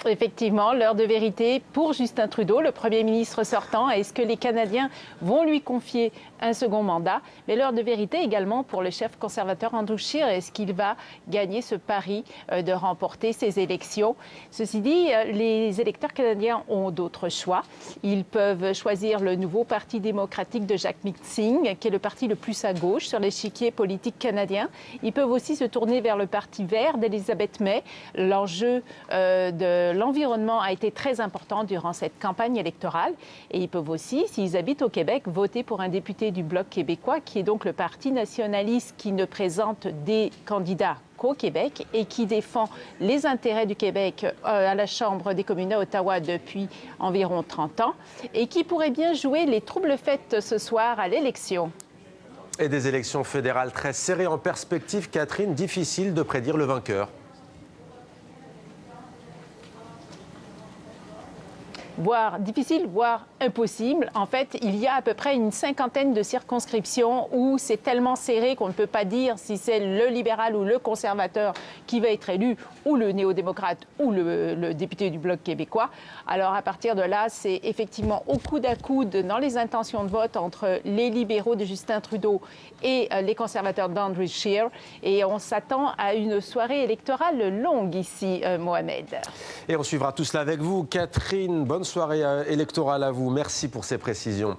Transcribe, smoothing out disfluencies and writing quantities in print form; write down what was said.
Effectivement, l'heure de vérité pour Justin Trudeau, le Premier ministre sortant. Est-ce que les Canadiens vont lui confier un second mandat? Mais l'heure de vérité également pour le chef conservateur Andrew Scheer. Est-ce qu'il va gagner ce pari de remporter ces élections? Ceci dit, les électeurs canadiens ont d'autres choix. Ils peuvent choisir le nouveau Parti démocratique de Jagmeet Singh, qui est le parti le plus à gauche sur l'échiquier politique canadien. Ils peuvent aussi se tourner vers le Parti vert d'Elizabeth May. L'enjeu de l'environnement a été très important durant cette campagne électorale. Et ils peuvent aussi, s'ils habitent au Québec, voter pour un député du Bloc québécois, qui est donc le parti nationaliste qui ne présente des candidats qu'au Québec et qui défend les intérêts du Québec à la Chambre des communes à Ottawa depuis environ 30 ans et qui pourrait bien jouer les troubles faits ce soir à l'élection. Et des élections fédérales très serrées en perspective, Catherine, difficile de prédire le vainqueur. Voire difficile, voire impossible. En fait, il y a à peu près une cinquantaine de circonscriptions où c'est tellement serré qu'on ne peut pas dire si c'est le libéral ou le conservateur qui va être élu, ou le néo-démocrate, ou le député du Bloc québécois. Alors, à partir de là, c'est effectivement au coude à coude dans les intentions de vote entre les libéraux de Justin Trudeau et les conservateurs d'Andrew Scheer. Et on s'attend à une soirée électorale longue ici, Mohamed. Et on suivra tout cela avec vous. Catherine, bonne soirée électorale à vous. Merci pour ces précisions.